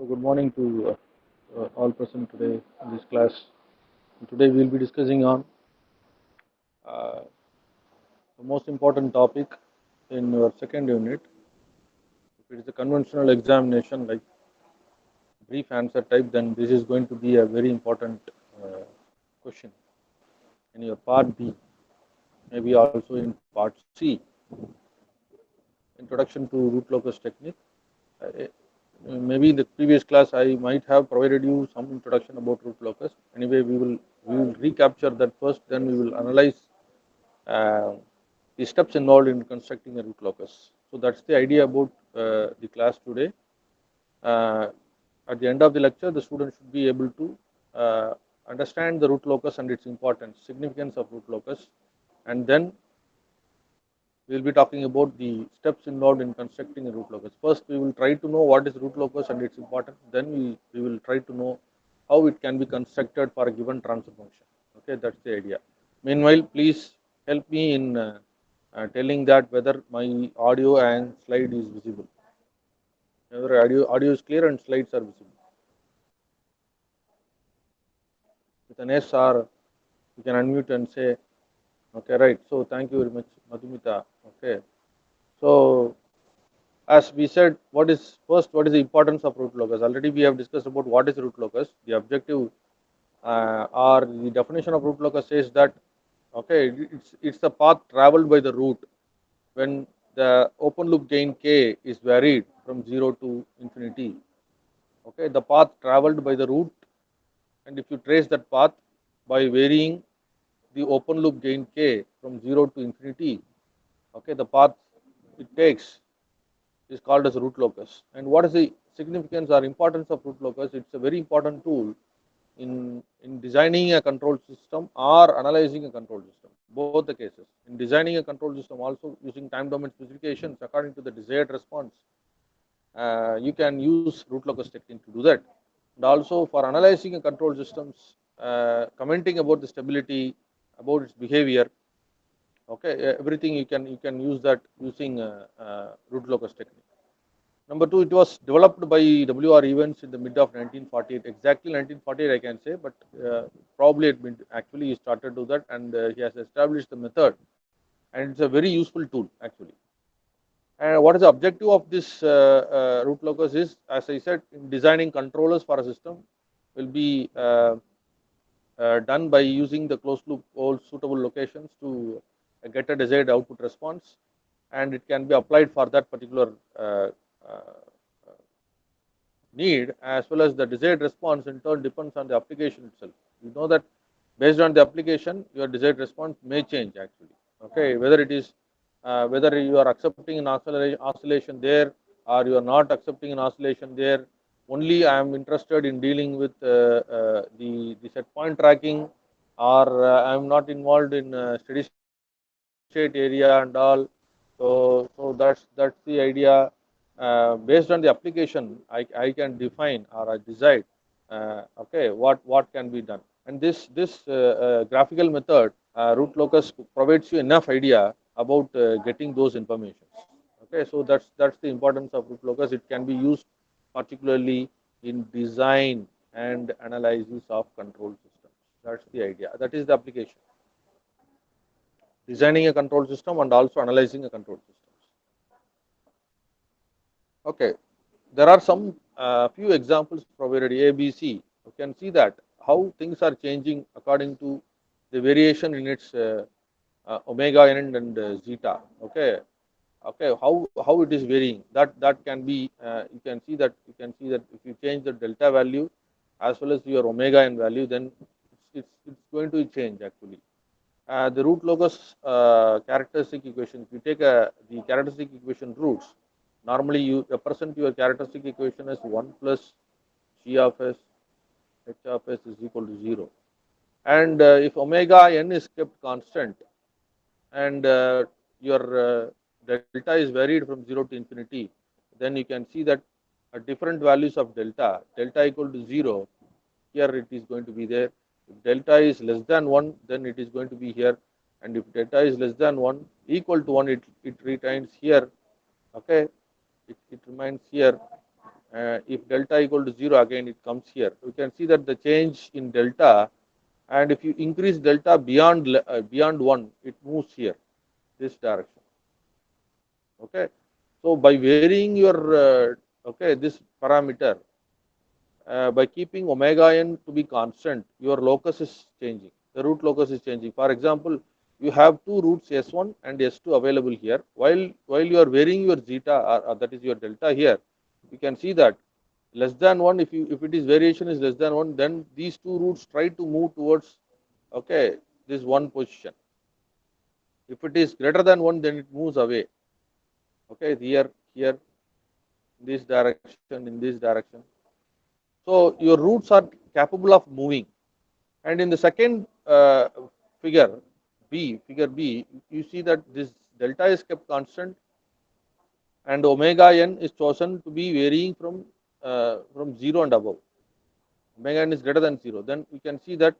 So good morning to all present today in this class. Today we will be discussing on uh, the most important topic in your second unit. If it is a conventional examination like brief answer type, then this is going to be a very important question in your part B, maybe also in part C. Introduction to root locus technique. Uh, Maybe in the previous class I might have provided you some introduction about root locus. Anyway, we will recapture that first. Then we will analyze the steps involved in constructing a root locus. So that's the idea about the class today. Uh, at the end of the lecture, the student should be able to understand the root locus and its importance, significance of root locus, and then we will be talking about the steps involved in constructing a root locus. First, we will try to know what is root locus and its importance. Then we will try to know how it can be constructed for a given transfer function. Okay, that's the idea. Meanwhile, please help me in telling that whether my audio and slide is visible. Whether audio is clear and slides are visible. With an S or you can unmute and say, okay, right. So thank you very much, Madhumita. Okay. So as we said, what is the importance of root locus? Already we have discussed about what is root locus. The objective or the definition of root locus says that okay, it's the path traveled by the root when the open loop gain k is varied from 0 to infinity. Okay, the path traveled by the root, and if you trace that path by varying the open loop gain k from 0 to infinity, okay, the path it takes is called as root locus. And what is the significance or importance of root locus? It's a very important tool in designing a control system or analyzing a control system, both the cases. In designing a control system, also using time domain specifications according to the desired response, you can use root locus technique to do that. And also for analyzing a control systems, commenting about the stability, about its behavior, okay, everything you can use that using root locus technique. Number two, it was developed by W.R. Evans in the mid of 1948, exactly 1948 I can say, but probably actually he started to do that, and he has established the method, and it's a very useful tool actually. And what is the objective of this root locus is, as I said, in designing controllers for a system will be done by using the closed loop all suitable locations to get a desired output response, and it can be applied for that particular uh, need, as well as the desired response in turn depends on the application itself. You know that based on the application, your desired response may change actually. Okay, whether it is whether you are accepting an oscillation there or you are not accepting an oscillation there. Only I am interested in dealing with the set point tracking, or I am not involved in steady state area and all. So that's the idea. Based on the application, I can define or I decide okay what can be done. And this graphical method, root locus, provides you enough idea about getting those informations. Okay, so that's the importance of root locus. It can be used particularly in design and analysis of control systems. That's the idea. That is the application. Designing a control system and also analyzing a control system. Okay, there are some few examples provided A, B, C. You can see that how things are changing according to the variation in its omega n and zeta. Okay, how it is varying. That can be you can see that if you change the delta value as well as your omega n value, then it's going to change actually. The root locus characteristic equation. If you take the characteristic equation roots, normally you represent your characteristic equation as 1 plus g of s h of s is equal to 0. And if omega n is kept constant and your delta is varied from 0 to infinity, then you can see that at different values of delta equal to 0, here it is going to be there. If delta is less than 1, then it is going to be here, and if delta is less than 1, equal to 1, it retains here. Okay, it remains here, if delta equal to 0, again it comes here. You can see that the change in delta, and if you increase delta beyond 1, it moves here, this direction. Okay, so by varying your okay, this parameter, by keeping omega n to be constant, your locus is changing, the root locus is changing. For example, you have two roots S1 and S2 available here. While you are varying your zeta, or that is your delta here, you can see that less than 1, if it is variation is less than 1, then these two roots try to move towards, okay, this one position. If it is greater than 1, then it moves away. Okay, here, this direction, in this direction. So your roots are capable of moving. And in the second figure figure B, you see that this delta is kept constant, and omega n is chosen to be varying from 0 and above. Omega n is greater than 0. Then you can see that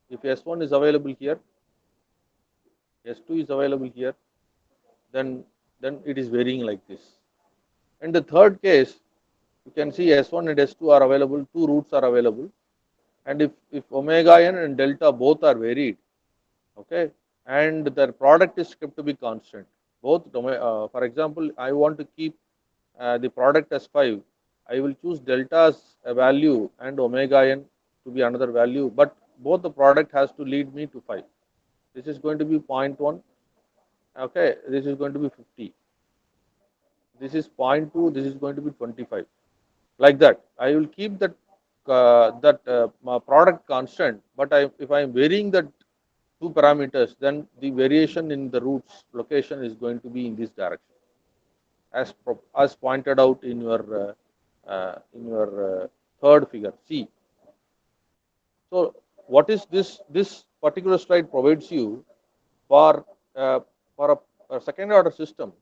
if S1 is available here, S2 is available here, then it is varying like this. And the third case, you can see S1 and S2 are available, two roots are available, and if omega n and delta both are varied, okay, and their product is kept to be constant, both for example, I want to keep the product as 5, I will choose delta as a value and omega n to be another value, but both the product has to lead me to 5. This is going to be 0.1, okay, this is going to be 50, this is 0.2, this is going to be 25, like that. I will keep that product constant, but if I am varying that two parameters, then the variation in the roots location is going to be in this direction, as pointed out in your third figure C. So what is this? This particular slide provides you for uh, a second order system.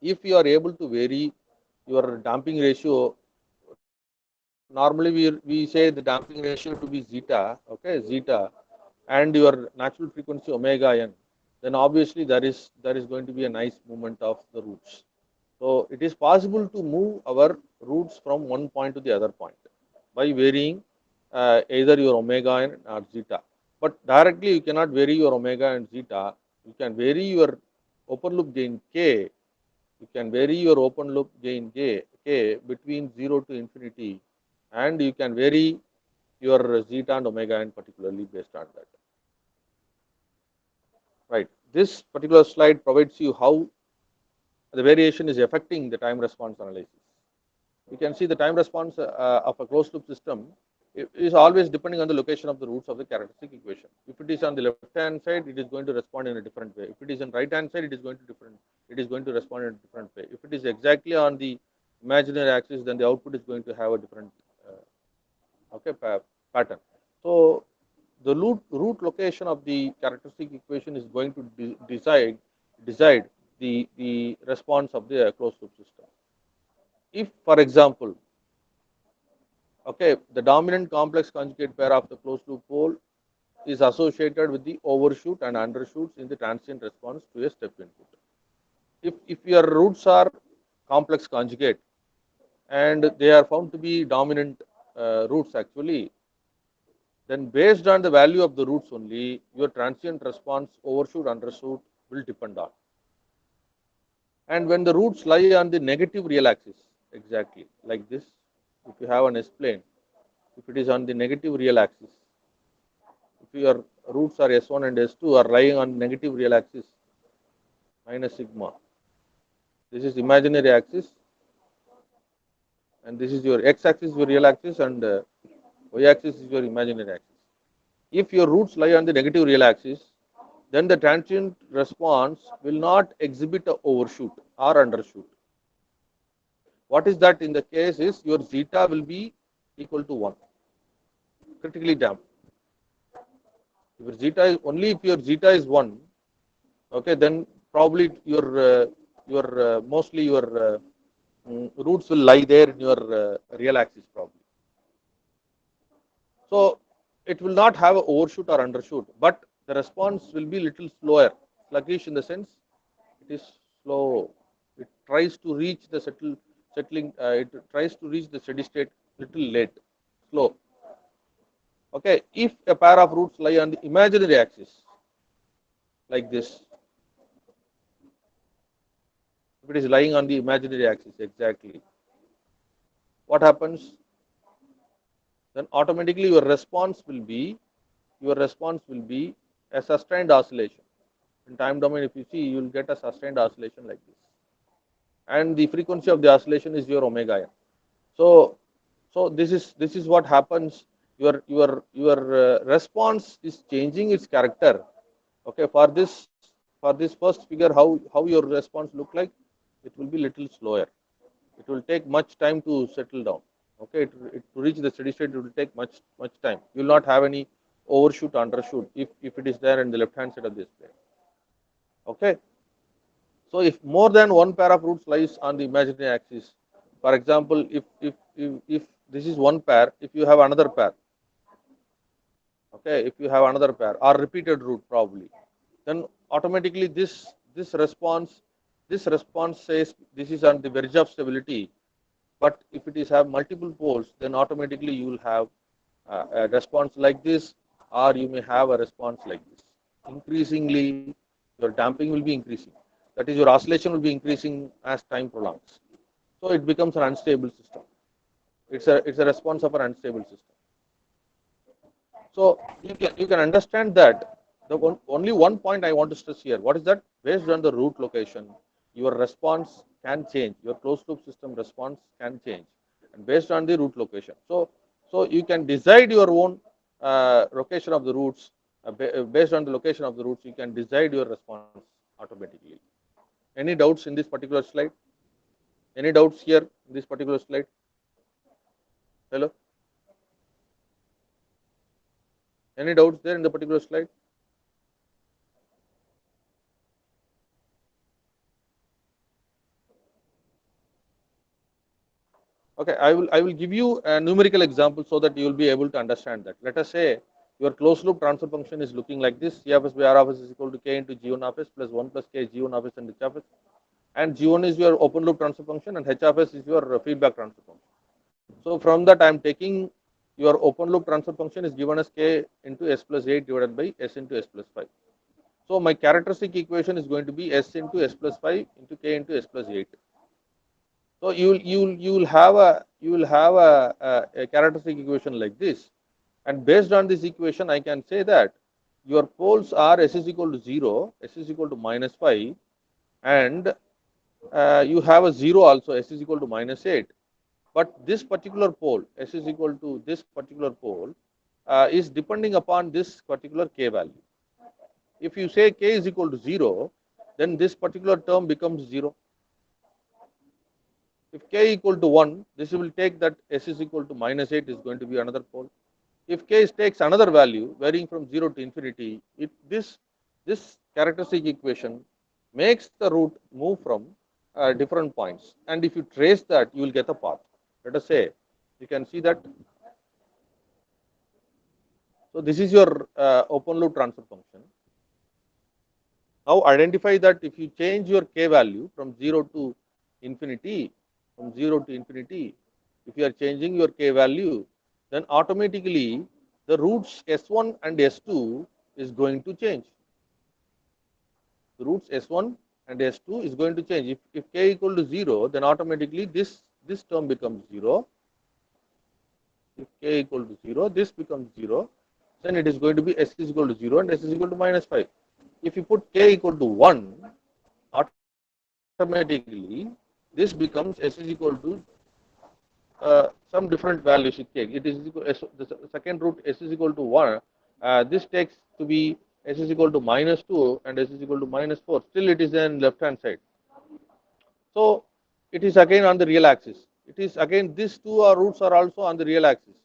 If you are able to vary your damping ratio, normally we say the damping ratio to be zeta, okay, zeta, and your natural frequency omega n, then obviously there is going to be a nice movement of the roots. So it is possible to move our roots from one point to the other point by varying either your omega n or zeta. But directly you cannot vary your omega and zeta. You can vary your open loop gain k. You can vary your open loop gain k between 0 to infinity, and you can vary your zeta and omega n particularly based on that. Right. This particular slide provides you how the variation is affecting the time response analysis. You can see the time response of a closed loop system is always depending on the location of the roots of the characteristic equation. If it is on the left hand side, it is going to respond in a different way. If it is on right hand side, it is going to respond in a different way. If it is exactly on the imaginary axis, then the output is going to have a different okay pattern. So the root location of the characteristic equation is going to decide the response of the closed loop system. If, for example, okay, the dominant complex conjugate pair of the closed loop pole is associated with the overshoot and undershoots in the transient response to a step input. If your roots are complex conjugate and they are found to be dominant roots actually, then based on the value of the roots only, your transient response overshoot undershoot will depend on. And when the roots lie on the negative real axis, exactly like this, if you have an S plane, if it is on the negative real axis, if your roots are S1 and S2 are lying on negative real axis minus sigma, this is imaginary axis, and this is your x axis is your real axis, and y axis is your imaginary axis. If your roots lie on the negative real axis, then the transient response will not exhibit a overshoot or undershoot. What is that in the case is your zeta will be equal to 1, critically damped. If your zeta is only if your zeta is 1, okay, then probably your mostly your roots will lie there in your real axis probably. So it will not have an overshoot or undershoot, but the response will be little slower, sluggish in the sense it is slow. It tries to reach the settling, it tries to reach the steady state little late, slow. Okay, if a pair of roots lie on the imaginary axis like this, if it is lying on the imaginary axis exactly, what happens? Then automatically your response will be a sustained oscillation. In time domain, if you see, you will get a sustained oscillation like this, and the frequency of the oscillation is your omega n. So, this is what happens. Your response is changing its character. Okay, for this first figure, how your response look like? It will be little slower. It will take much time to settle down. Okay, to reach the steady state, it will take much time. You will not have any overshoot, undershoot if it is there in the left hand side of this plane. Okay, so if more than one pair of roots lies on the imaginary axis, for example, if this is one pair, if you have another pair, okay, if you have another pair or repeated root probably, then automatically this response says this is on the verge of stability. But if it is have multiple poles, then automatically you will have a response like this, or you may have a response like this. Increasingly, your damping will be increasing. That is, your oscillation will be increasing as time prolongs. So it becomes an unstable system. It's a response of an unstable system. So you can understand that only one point I want to stress here. What is that? Based on the root location, your response can change. Your closed loop system response can change, and based on the root location. So you can decide your own location of the roots based on the location of the roots. You can decide your response automatically. Any doubts in this particular slide? Any doubts here in this particular slide? Hello? Any doubts there in the particular slide? Okay, I will give you a numerical example so that you will be able to understand that. Let us say your closed loop transfer function is looking like this: C of s by R of s is equal to k into g1 of s plus 1 plus k g1 of s and h of s. And g1 is your open loop transfer function, and h of s is your feedback transfer function. So from that, I am taking your open loop transfer function is given as k into s plus 8 divided by s into s plus 5. So my characteristic equation is going to be s into s plus 5 into k into s plus 8. So you will have a characteristic equation like this, and based on this equation, I can say that your poles are s is equal to 0, s is equal to minus 5, and you have a 0 also, s is equal to minus 8. But this particular pole, s is equal to this particular pole, is depending upon this particular k value. If you say k is equal to 0, then this particular term becomes 0. If k equal to 1, this will take that s is equal to minus 8 is going to be another pole. If k takes another value varying from 0 to infinity, this characteristic equation makes the root move from different points. And if you trace that, you will get a path. Let us say, you can see that. So this is your open loop transfer function. Now identify that if you change your k value from 0 to infinity, if you are changing your k value, then automatically the roots S1 and S2 is going to change. The roots S1 and S2 is going to change. If k equal to 0, then automatically this term becomes 0. If k equal to 0, this becomes 0. Then it is going to be s is equal to 0 and s is equal to minus 5. If you put k equal to 1, automatically this becomes s is equal to some different values it takes. It is equal, the second root s is equal to 1. This takes to be s is equal to minus 2 and s is equal to minus 4. Still it is in left hand side. So it is again on the real axis. It is again these two roots are also on the real axis,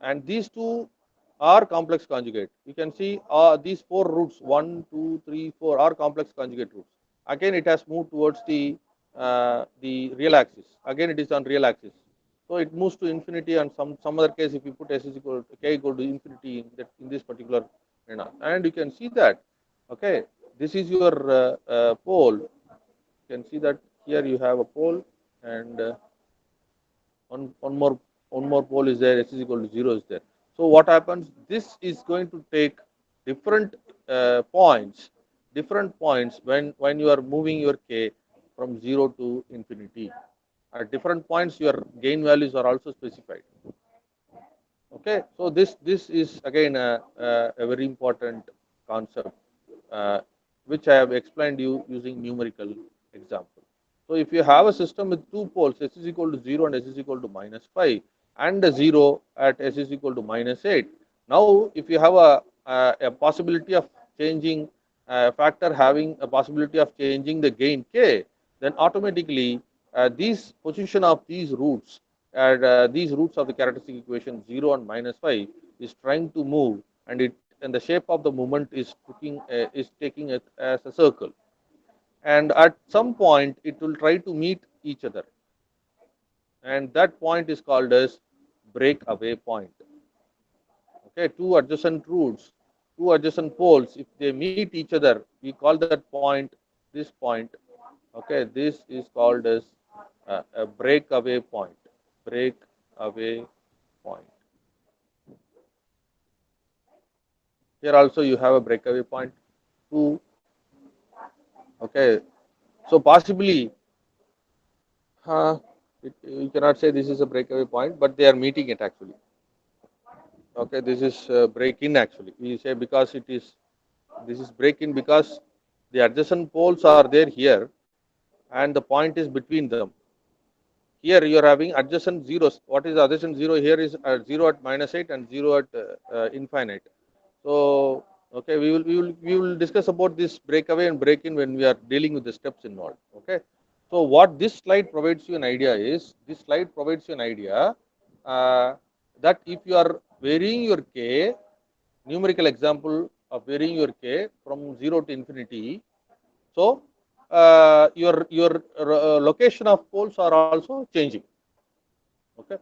and these two are complex conjugate. You can see these four roots 1, 2, 3, 4 are complex conjugate roots. Again it has moved towards the real axis. Again it is on real axis. So it moves to infinity, and some other case if you put s is equal to k equal to infinity in this particular arena, and you can see that okay, this is your pole. You can see that here you have a pole, and one more pole is there, s is equal to 0 is there. So what happens? This is going to take different points when you are moving your k from 0 to infinity. At different points, your gain values are also specified. Okay, so this is again a very important concept, uh, which I have explained you using numerical example. So if you have a system with two poles, s is equal to 0 and s is equal to -5, and a 0 at s is equal to -8. Now, if you have a possibility of changing a factor having a possibility of changing the gain k, then automatically these position of these roots and these roots of the characteristic equation 0 and -5 is trying to move, and the shape of the movement is taking it as a circle, and at some point it will try to meet each other, and that point is called as breakaway point. Okay, two adjacent poles, if they meet each other, we call that point, this point. Okay, this is called as a breakaway point. Breakaway point. Here also you have a breakaway point. Two. Okay, so possibly you cannot say this is a breakaway point, but they are meeting it actually. Okay, this is break in actually. We say because this is break in because the adjacent poles are there here, and the point is between them. Here you are having adjacent zeros. What is the adjacent zero here is 0 at -8 and 0 at infinite. So okay, we will discuss about this breakaway and break in when we are dealing with the steps involved. Okay. So what this slide provides you an idea is, this slide provides you an idea uh, that if you are varying your k, numerical example of varying your k from 0 to infinity, so your location of poles are also changing. Okay.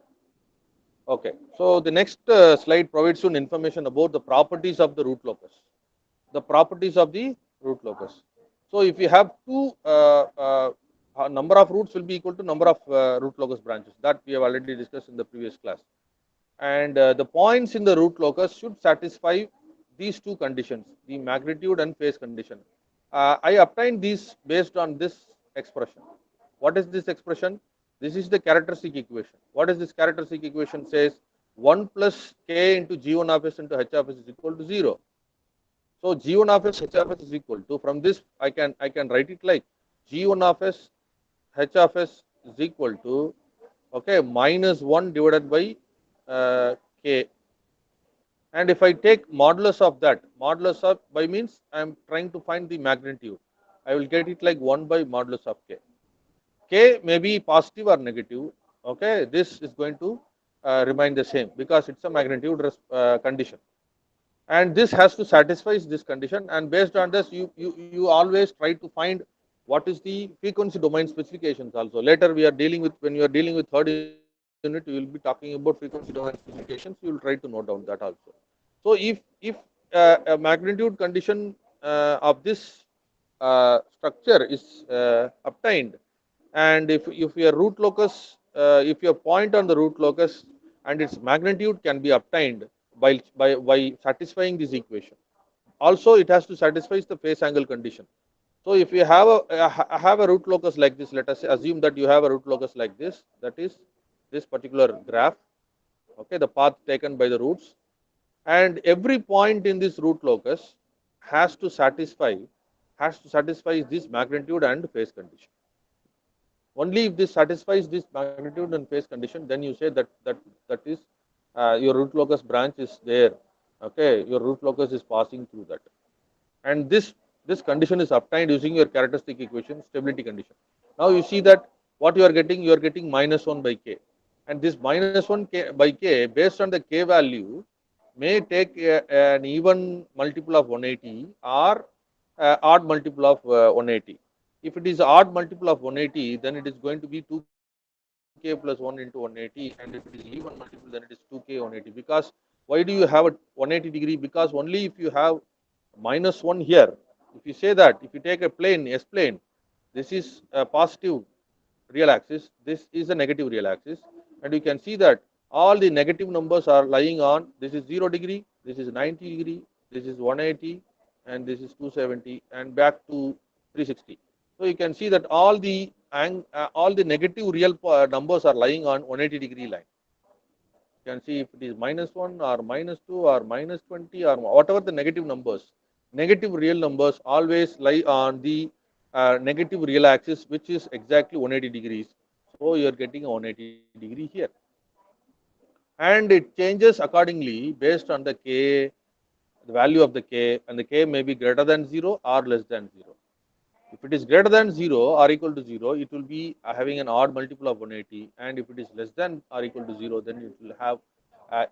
Okay. So the next slide provides you information about the properties of the root locus. The properties of the root locus. So if you have two number of roots will be equal to number of root locus branches, that we have already discussed in the previous class. And the points in the root locus should satisfy these two conditions, the magnitude and phase condition. I obtained these based on this expression. What is this expression? This is the characteristic equation. What is this characteristic equation? Says 1 plus k into g1 of s into h of s is equal to 0. So g1 of s, h of s is equal to, from this I can write it like g1 of s, h of s is equal to, okay, minus 1 divided by k. And if I take modulus of that, modulus of by means I am trying to find the magnitude. I will get it like 1 by modulus of k. K may be positive or negative. Okay, this is going to remain the same because it's a magnitude condition, and this has to satisfy this condition. And based on this, you always try to find what is the frequency domain specifications. Also, later we are dealing with, when you are dealing with third unit, you will be talking about frequency domain specifications. You will try to note down that also. So if a magnitude condition of this structure is obtained, and if your root locus, if your point on the root locus and its magnitude can be obtained by satisfying this equation. Also, it has to satisfy the phase angle condition. So if you have a root locus like this, let us say, assume that you have a root locus like this, that is this particular graph. Okay, the path taken by the roots, and every point in this root locus has to satisfy this magnitude and phase condition. Only if this satisfies this magnitude and phase condition, then you say that is your root locus branch is there. Okay, your root locus is passing through that, and this condition is obtained using your characteristic equation, stability condition. Now you see that what you are getting minus 1 by k, and this minus 1 k by k, based on the k value, may take an even multiple of 180 or odd multiple of 180. If it is odd multiple of 180, then it is going to be 2k plus 1 into 180, and if it is even multiple, then it is 2k 180. Because why do you have a 180 degree? Because only if you have minus 1 here, if you say that, if you take a plane, S plane, this is a positive real axis, this is a negative real axis, and you can see that all the negative numbers are lying on, this is 0 degree, this is 90 degree, this is 180, and this is 270, and back to 360. So you can see that all the negative real numbers are lying on 180 degree line. You can see if it is -1 or -2 or -20 or whatever the negative numbers, negative real numbers always lie on the negative real axis, which is exactly 180 degrees. So you are getting a 180 degree here, and it changes accordingly based on the k, the value of the k, and the k may be greater than 0 or less than 0. If it is greater than 0 or equal to 0, it will be having an odd multiple of 180, and if it is less than or equal to 0, then it will have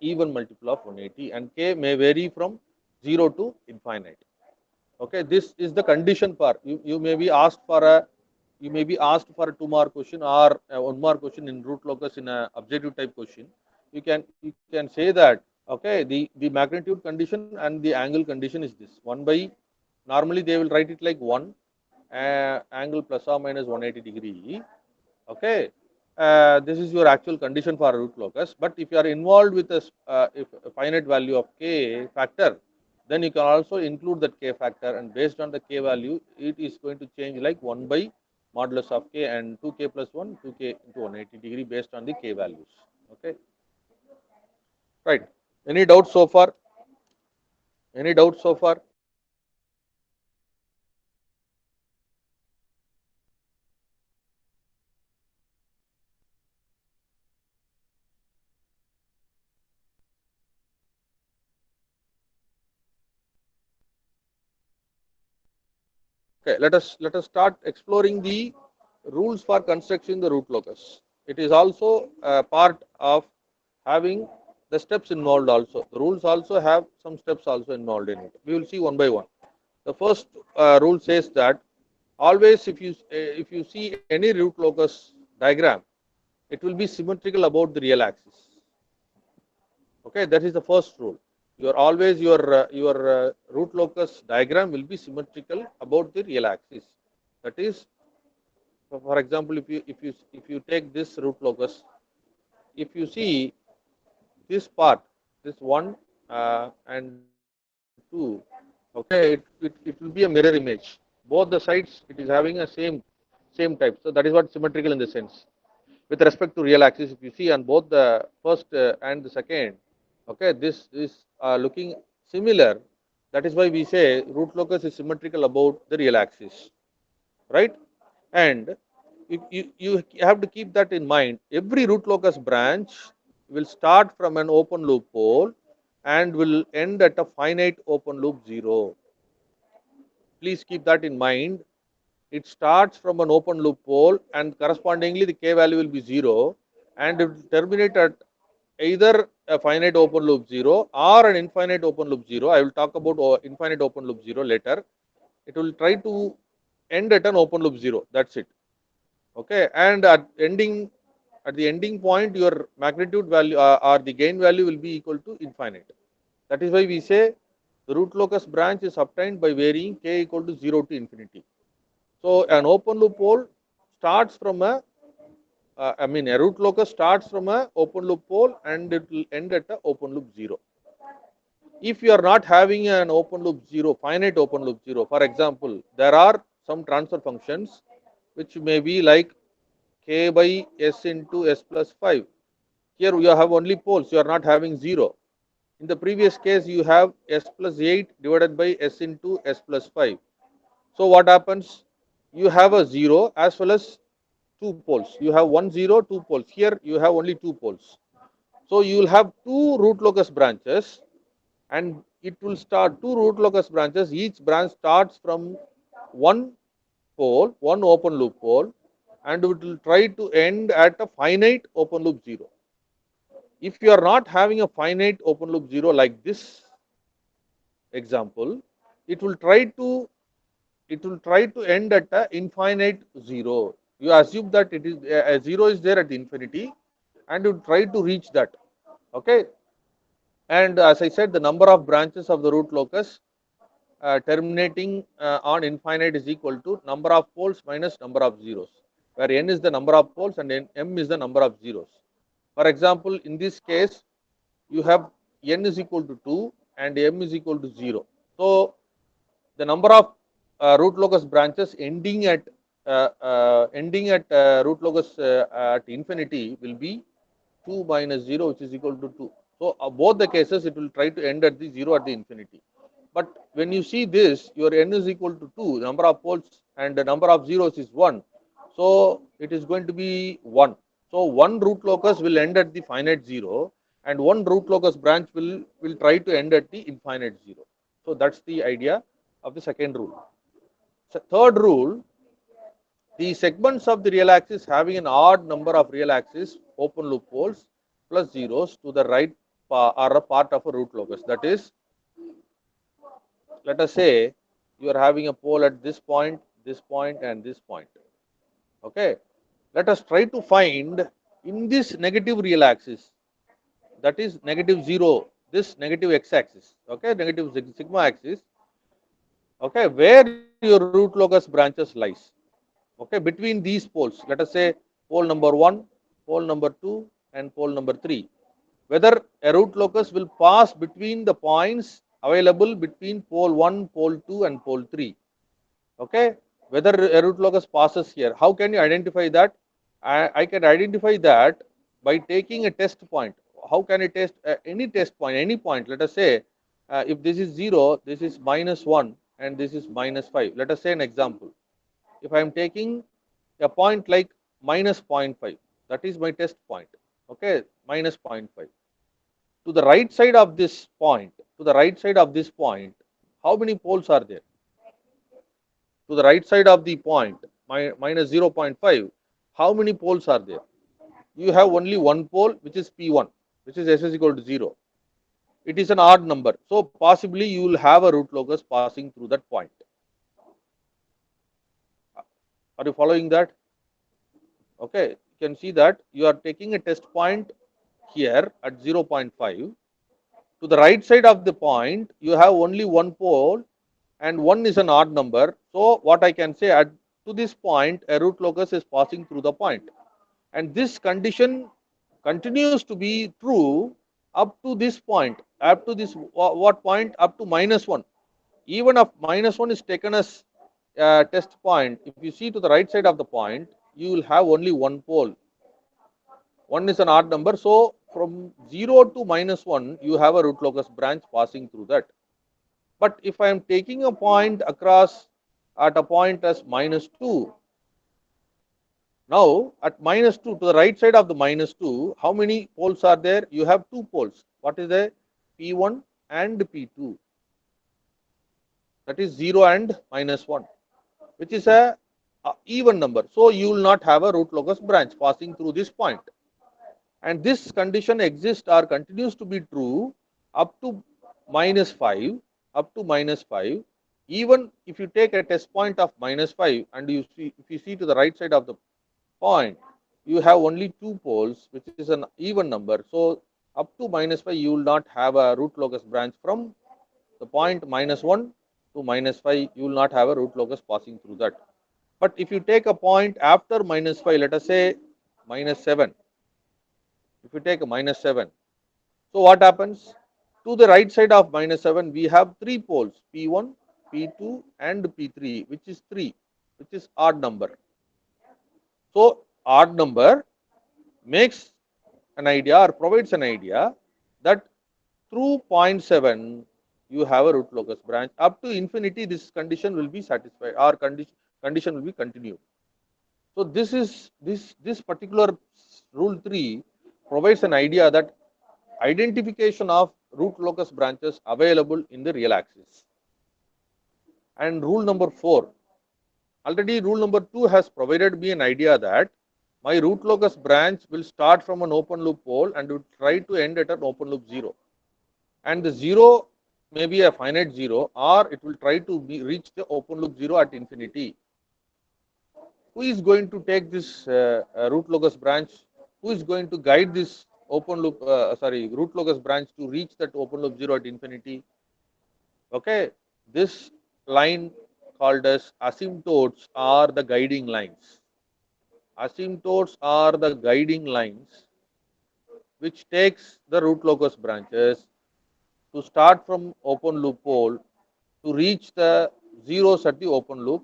even multiple of 180, and k may vary from 0 to infinite. Okay, this is the condition for you may be asked for a, you may be asked for a 2-mark question or a 1-mark question in root locus in a objective type question. You can say that, okay, the magnitude condition and the angle condition is this 1 by, normally they will write it like 1 angle plus or minus 180 degree. Okay, this is your actual condition for root locus. But if you are involved with if a finite value of k factor, then you can also include that k factor, and based on the k value, it is going to change like 1 by modulus of k and 2k plus 1, 2k into 180 degree based on the k values. Okay, right. Any doubts so far? Any doubts so far? Okay, let us start exploring the rules for constructing the root locus. It is also a part of having the steps involved also. The rules also have some steps also involved in it. We will see one by one. The first rule says that always if you see any root locus diagram, it will be symmetrical about the real axis. Okay, that is the first rule. Your root locus diagram will be symmetrical about the real axis. That is, for example, if you take this root locus, if you see this part, this one and two, okay, it will be a mirror image. Both the sides it is having a same type. So that is what symmetrical in the sense. With respect to real axis, if you see on both the first and the second, okay, this is looking similar. That is why we say root locus is symmetrical about the real axis, right? And you have to keep that in mind. Every root locus branch will start from an open loop pole and will end at a finite open loop 0. Please keep that in mind. It starts from an open loop pole, and correspondingly the k value will be 0, and it will terminate at either a finite open loop 0 or an infinite open loop 0. I will talk about infinite open loop 0 later. It will try to end at an open loop 0. That's it. Okay, and at the ending point, your magnitude value or the gain value will be equal to infinite. That is why we say the root locus branch is obtained by varying k equal to 0 to infinity. So an open loop pole starts from a root locus starts from a open loop pole and it will end at a open loop 0. If you are not having an open loop 0, finite open loop 0, for example, there are some transfer functions which may be like k by s into s plus 5. Here you have only poles, you are not having 0. In the previous case, you have s plus 8 divided by s into s plus 5. So what happens? You have a 0 as well as 2 poles. You have 1 0, 2 poles. Here you have only 2 poles. So you will have 2 root locus branches, and it will start 2 root locus branches. Each branch starts from one pole, one open loop pole, and it will try to end at a finite open loop 0. If you are not having a finite open loop 0 like this example, it will try to end at a infinite 0. You assume that it is a 0 is there at infinity, and you try to reach that. Okay, and as I said, the number of branches of the root locus terminating on infinite is equal to number of poles minus number of zeros, where n is the number of poles and m is the number of zeros. For example, in this case, you have n is equal to 2 and m is equal to 0. So, the number of root locus branches ending at root locus at infinity will be 2 minus 0, which is equal to 2. So, both the cases it will try to end at the 0 at the infinity. But when you see this, your n is equal to 2, the number of poles and the number of zeros is 1. So, it is going to be 1. So, one root locus will end at the finite 0 and one root locus branch will try to end at the infinite 0. So, that is the idea of the second rule. So, third rule, the segments of the real axis having an odd number of real axis open loop poles plus zeros to the right are a part of a root locus. That is, let us say you are having a pole at this point, and this point. Okay. Let us try to find in this negative real axis, that is negative 0, this negative x axis, okay, negative sigma axis, okay, where your root locus branches lies. Okay, between these poles, let us say pole number 1, pole number 2 and pole number 3, whether a root locus will pass between the points available between pole 1, pole 2 and pole 3. Okay, whether a root locus passes here. How can you identify that? I can identify that by taking a test point. How can I test any test point, any point? Let us say if this is 0, this is minus 1 and this is minus 5. Let us say an example. If I am taking a point like minus 0.5, that is my test point. Okay, minus 0.5. To the right side of this point, how many poles are there? To the right side of the point, minus 0.5, how many poles are there? You have only one pole, which is P1, which is S is equal to 0. It is an odd number. So, possibly you will have a root locus passing through that point. Are you following that? Okay, you can see that you are taking a test point here at 0.5. To the right side of the point, you have only one pole and 1 is an odd number. So, what I can say at to this point, a root locus is passing through the point. And this condition continues to be true up to this point. Up to this, what point? Up to minus 1. Even if minus 1 is taken as test point, if you see to the right side of the point, you will have only one pole. 1 is an odd number. So, from 0 to minus 1, you have a root locus branch passing through that. But if I am taking a point across at a point as minus 2, now at minus 2, to the right side of the minus 2, how many poles are there? You have two poles. What is the P1 and P2? That is 0 and minus 1, which is a even number. So, you will not have a root locus branch passing through this point. And this condition exists or continues to be true up to minus 5, even if you take a test point of minus 5 and you see, if you see to the right side of the point, you have only two poles, which is an even number. So, up to minus 5, you will not have a root locus branch from the point minus 1 to minus 5, you will not have a root locus passing through that. But if you take a point after minus 5, let us say minus 7, if you take a minus 7, so what happens? To the right side of minus 7, we have three poles, P1, P2 and P3, which is 3, which is odd number. So, odd number makes an idea or provides an idea that through 0.7 you have a root locus branch. Up to infinity, this condition will be satisfied or condition will be continued. So, this particular rule 3 provides an idea that identification of root locus branches available in the real axis. And rule number 4, already rule number 2 has provided me an idea that my root locus branch will start from an open loop pole and will try to end at an open loop 0. And the 0 may be a finite 0 or it will try to reach the open loop 0 at infinity. Who is going to take this root locus branch? Who is going to guide this root locus branch to reach that open loop 0 at infinity? Okay, this line called as asymptotes are the guiding lines. Asymptotes are the guiding lines which takes the root locus branches to start from open loop pole to reach the zeros at the open loop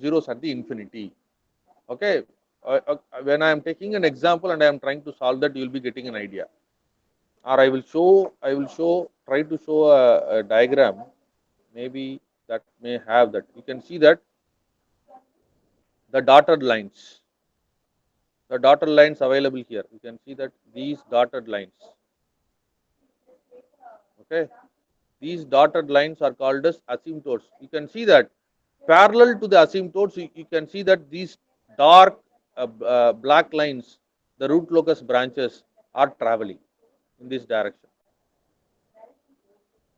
zeros at the infinity. Okay, when I am taking an example and I am trying to solve that, you will be getting an idea. Or I will try to show a diagram. Maybe that may have that. You can see that the dotted lines available here. You can see that these dotted lines. Okay, these dotted lines are called as asymptotes. You can see that parallel to the asymptotes, you can see that these dark black lines, the root locus branches, are traveling in this direction.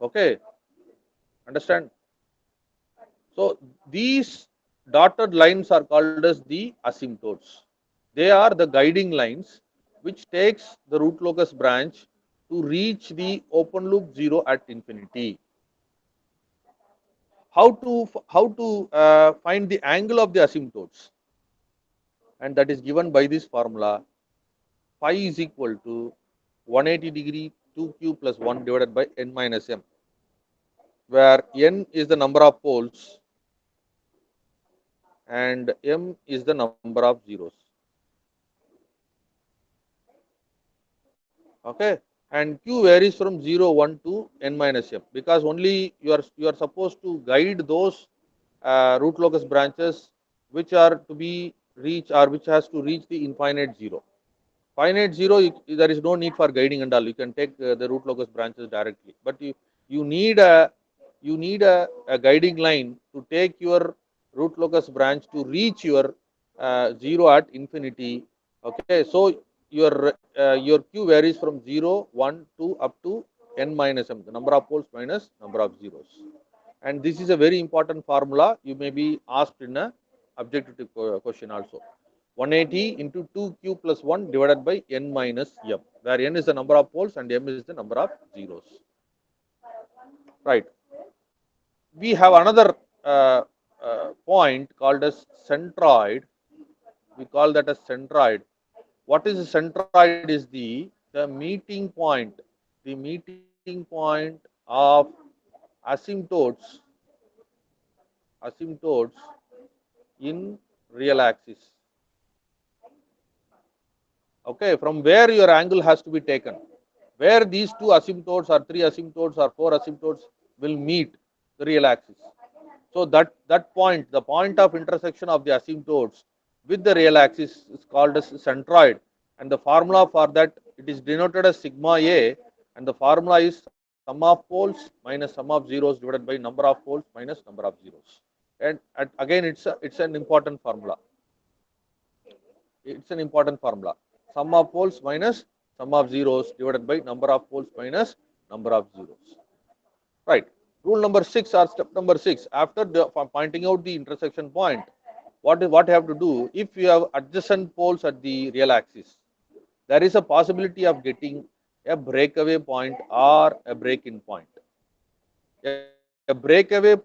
Okay, understand? So these dotted lines are called as the asymptotes. They are the guiding lines which takes the root locus branch to reach the open loop zero at infinity. How to find the angle of the asymptotes? And that is given by this formula. Phi is equal to 180 degree 2q plus 1 divided by n minus m, where n is the number of poles and m is the number of zeros. Okay, and q varies from 0, 1 to n minus m, because only you are supposed to guide those root locus branches which are to be reach or which has to reach the infinite zero. Finite zero, there is no need for guiding and all. You can take the root locus branches directly, but you need a guiding line to take your root locus branch to reach your zero at infinity. Okay, so your q varies from 0, 1, 2 up to n minus m, the number of poles minus number of zeros. And this is a very important formula. You may be asked in a objective question also. 180 into 2q plus 1 divided by n minus m, where n is the number of poles and m is the number of zeros. Right. We have another point called as centroid. We call that as centroid. What is a centroid is the meeting point of asymptotes in real axis. Okay, from where your angle has to be taken, where these two asymptotes or three asymptotes or four asymptotes will meet the real axis. So that point, the point of intersection of the asymptotes with the real axis is called as centroid, and the formula for that, it is denoted as sigma a, and the formula is sum of poles minus sum of zeros divided by number of poles minus number of zeros. And again, it's an important formula. It's an important formula. Sum of poles minus sum of zeros divided by number of poles minus number of zeros. Right. Rule number 6 or step number 6. After pointing out the intersection point, what you have to do? If you have adjacent poles at the real axis, there is a possibility of getting a breakaway point or a break-in point. A breakaway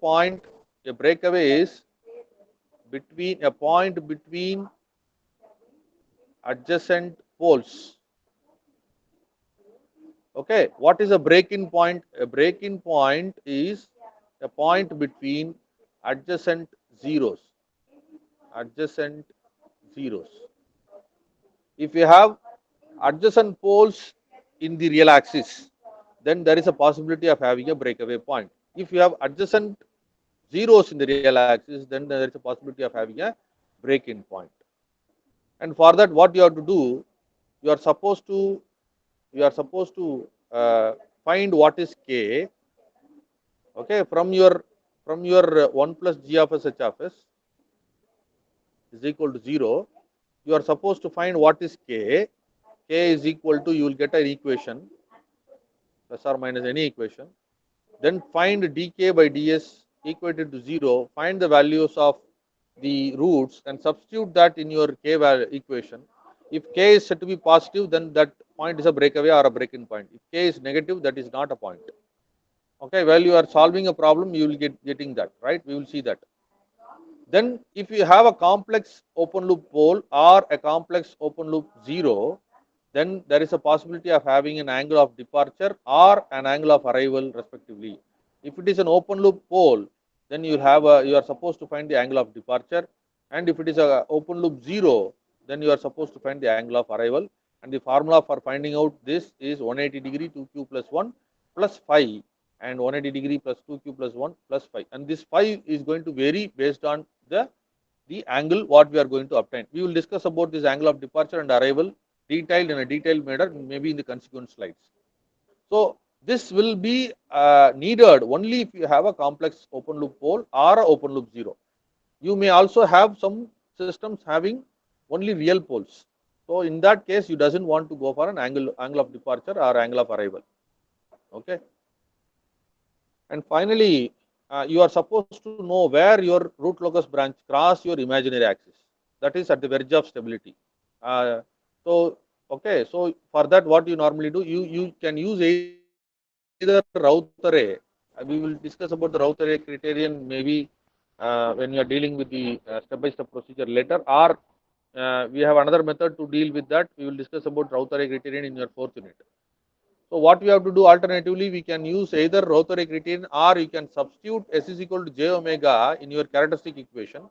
is a point between adjacent poles. Okay, what is a break-in point? A break-in point is a point between adjacent zeros. Adjacent zeros. If you have adjacent poles in the real axis, then there is a possibility of having a breakaway point. If you have adjacent zeros in the real axis, then there is a possibility of having a break-in point. And for that, what you have to do, you are supposed to find what is k. Okay, from your 1 plus g of s h of s is equal to 0. You are supposed to find what is k. K is equal to, you will get an equation, plus or minus any equation. Then find dk by ds equated to 0. Find the values of the roots and substitute that in your k equation. If k is said to be positive, then that point is a breakaway or a break-in point. If k is negative, that is not a point. Okay, while you are solving a problem, you will getting that, right? We will see that. Then if you have a complex open loop pole or a complex open loop zero, then there is a possibility of having an angle of departure or an angle of arrival respectively. If it is an open loop pole, then you are supposed to find the angle of departure, and if it is a open loop 0, then you are supposed to find the angle of arrival, and the formula for finding out this is 180 degree 2q plus 1 plus phi, and 180 degree plus 2q plus 1 plus phi, and this phi is going to vary based on the angle what we are going to obtain. We will discuss about this angle of departure and arrival detailed in a detailed manner, maybe in the consequent slides. So this will be needed only if you have a complex open loop pole or a open loop 0. You may also have some systems having only real poles. So in that case, you doesn't want to go for an angle of departure or angle of arrival. Okay. And finally, you are supposed to know where your root locus branch cross your imaginary axis. That is at the verge of stability. So okay, so for that, what you normally do, you can use either Routh array. We will discuss about the Routh array criterion maybe when you are dealing with the step-by-step procedure later, or we have another method to deal with that. We will discuss about Routh array criterion in your 4th unit. So what we have to do alternatively, we can use either Routh array criterion, or you can substitute S is equal to j omega in your characteristic equation.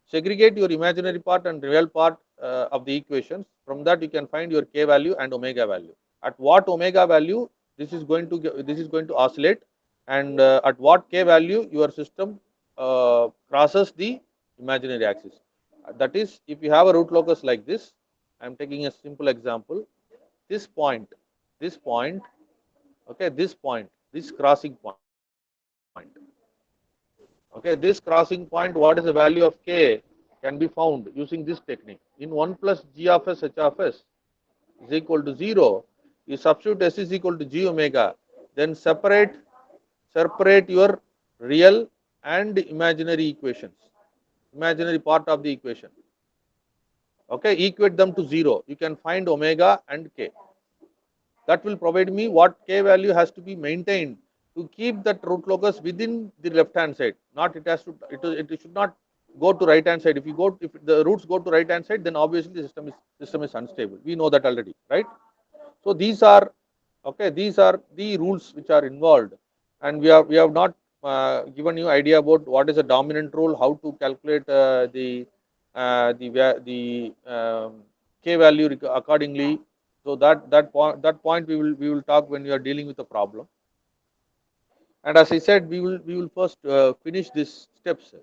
Segregate your imaginary part and real part of the equations. From that, you can find your k value and omega value. At what omega value this is going to oscillate, and at what k value your system crosses the imaginary axis. That is, if you have a root locus like this, I am taking a simple example. This point, okay, this crossing point, okay, this crossing point, what is the value of k can be found using this technique. In 1 plus g of s h of s is equal to 0, you substitute s is equal to g omega, then separate your real and imaginary equations, imaginary part of the equation. Okay, equate them to 0. You can find omega and k. That will provide me what k value has to be maintained to keep that root locus within the left hand side. Not it has to it should not go to right hand side. If the roots go to right hand side, then obviously the system is unstable. We know that already, right? So these are okay. These are the rules which are involved, and we have not given you idea about what is a dominant rule, how to calculate the k value accordingly. So that point we will talk when we are dealing with the problem. And as I said, we will first finish these steps: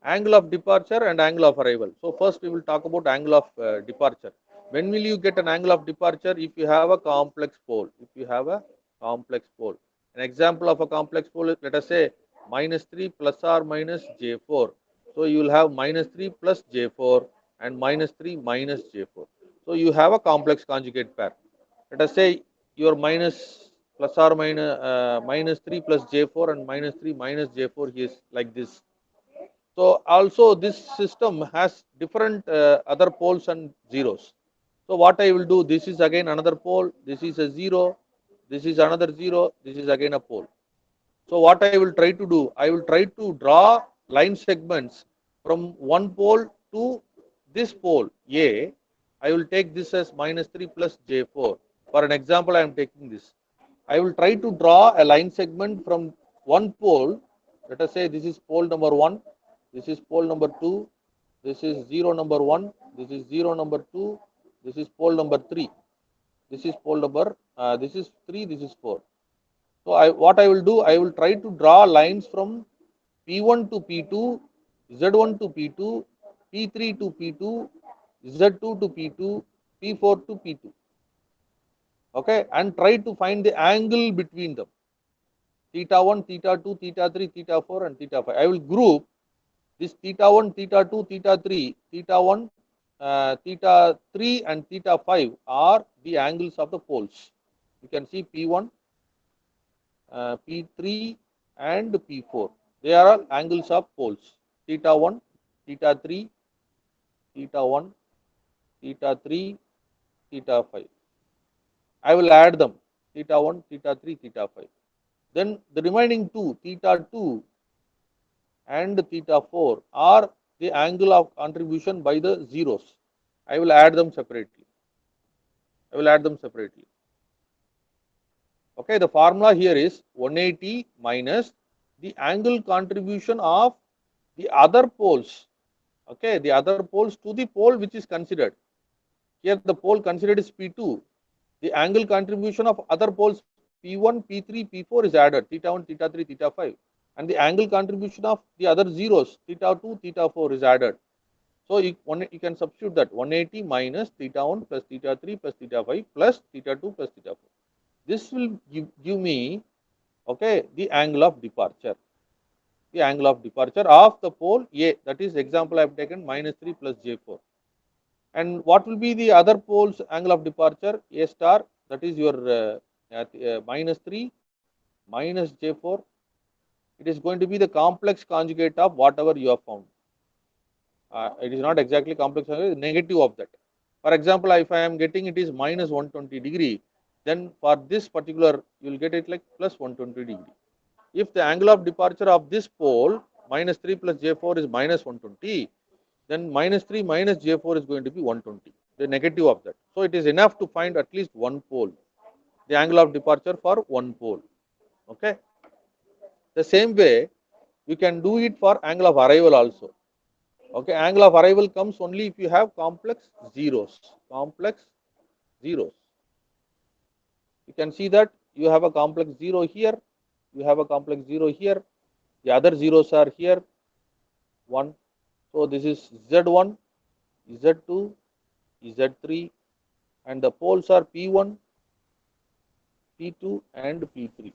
angle of departure and angle of arrival. So first we will talk about angle of departure. When will you get an angle of departure? If you have a complex pole. If you have a complex pole. An example of a complex pole is, let us say, -3 plus or minus j4. So you will have -3 plus j4 and -3 minus j4. So you have a complex conjugate pair. Let us say your plus or -3 plus j4 and -3 minus j4 is like this. So also this system has different other poles and zeros. So what I will do, this is again another pole, this is a 0, this is another 0, this is again a pole. So what I will try to do, I will try to draw line segments from one pole to this pole A. I will take this as -3 plus j4. For an example, I am taking this. I will try to draw a line segment from one pole. Let us say this is pole number 1, this is pole number 2, this is 0 number 1, this is 0 number 2, this is pole number 3, this is pole number, this is 3, this is 4. So what I will do, I will try to draw lines from P1 to P2, Z1 to P2, P3 to P2, Z2 to P2, P4 to P2. Okay, and try to find the angle between them. Theta 1, theta 2, theta 3, theta 4 and theta 5. I will group this theta 1, theta 2, theta 3, theta 1, theta 3 and theta 5 are the angles of the poles. You can see P1, P3 and P4. They are all angles of poles. Theta 1, theta 3, theta 1, theta 3, theta 5. I will add them, theta 1, theta 3, theta 5. Then the remaining two, theta 2 and theta 4 are the angle of contribution by the zeros. I will add them separately. I will add them separately. Okay, the formula here is 180 minus the angle contribution of the other poles. Okay, the other poles to the pole which is considered. Here the pole considered is P2. The angle contribution of other poles P1, P3, P4 is added, theta 1, theta 3, theta 5. And the angle contribution of the other zeros, theta 2, theta 4 is added. So you can substitute that 180 minus theta 1 plus theta 3 plus theta 5 plus theta 2 plus theta 4. This will give me, okay, the angle of departure. The angle of departure of the pole A, that is example I have taken minus 3 plus J4. And what will be the other pole's angle of departure? A star, that is your minus 3 minus J4. It is going to be the complex conjugate of whatever you have found. It is not exactly complex, negative of that. For example, if I am getting it is minus 120 degree, then for this particular, you will get it like plus 120 degree. If the angle of departure of this pole, minus 3 plus J4 is minus 120, then minus 3 minus J4 is going to be 120, the negative of that. So it is enough to find at least one pole, the angle of departure for one pole. Okay. The same way, you can do it for angle of arrival also. Okay, angle of arrival comes only if you have complex zeros. Complex zeros. You can see that you have a complex zero here, you have a complex zero here, the other zeros are here, 1. So this is Z1, Z2, Z3, and the poles are P1, P2, and P3.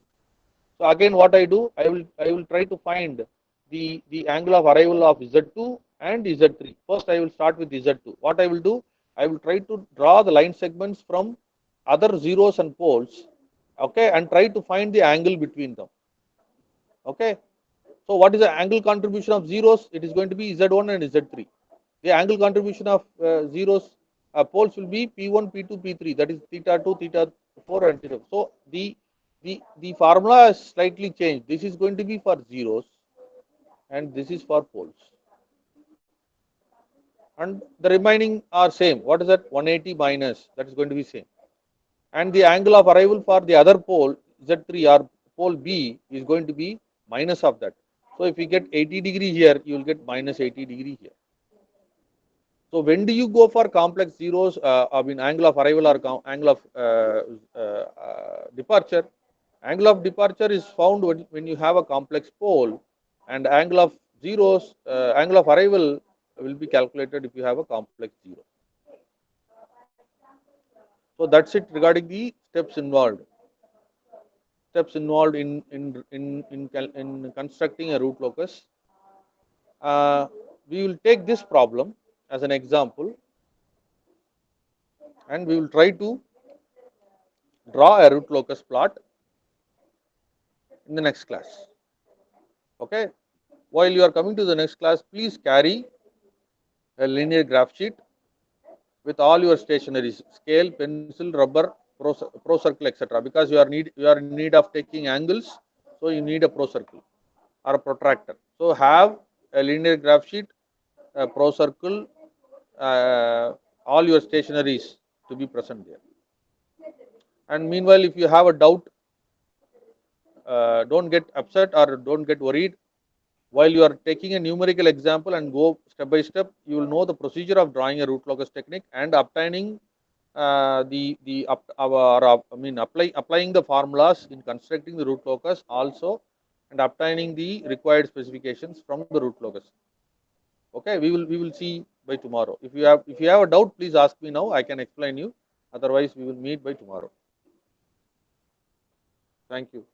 So again, what I do, I will try to find the angle of arrival of Z2 and Z3. First, I will start with Z2. What I will do, I will try to draw the line segments from other zeros and poles, okay, and try to find the angle between them. Okay. So what is the angle contribution of zeros? It is going to be Z1 and Z3. The angle contribution of zeros poles will be P1, P2, P3. That is theta 2, theta 4, and theta. So the formula is slightly changed. This is going to be for zeros, and this is for poles. And the remaining are same. What is that? 180 minus. That is going to be same. And the angle of arrival for the other pole Z3 or pole B is going to be minus of that. So if you get 80 degree here, you will get minus 80 degree here. So when do you go for complex zeros? Angle of arrival or angle of departure. Angle of departure is found when you have a complex pole, and angle of zeros, angle of arrival will be calculated if you have a complex zero. So that's it regarding the steps involved. Steps involved in constructing a root locus. We will take this problem as an example, and we will try to draw a root locus plot in the next class. Okay. While you are coming to the next class, please carry a linear graph sheet with all your stationaries, scale, pencil, rubber, pro circle, etc. Because you are in need of taking angles, so you need a pro circle or a protractor. So have a linear graph sheet, a pro circle, all your stationaries to be present there. And meanwhile, if you have a doubt, don't get upset or don't get worried. While you are taking a numerical example and go step by step, you will know the procedure of drawing a root locus technique and obtaining applying the formulas in constructing the root locus also, and obtaining the required specifications from the root locus. Okay, we will see by tomorrow. If you have a doubt, please ask me now. I can explain you. Otherwise, we will meet by tomorrow. Thank you.